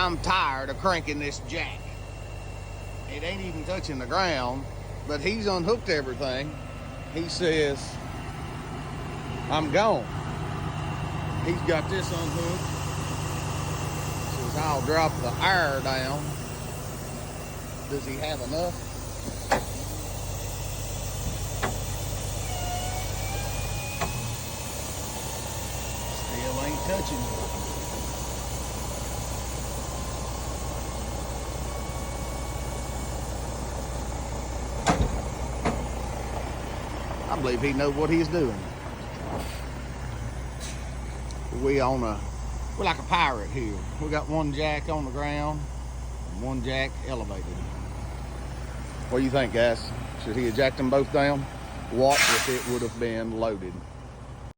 I'm tired of cranking this jack. It ain't even touching the ground, but he's unhooked everything. He says, I'm gone. He's got this unhooked. Says, I'll drop the air down. Does he have enough? Still ain't touching. I believe he knows what he's doing. We're like a pirate here. We got one jack on the ground and one jack elevated. What do you think, guys? Should he have jacked them both down? What if it would have been loaded?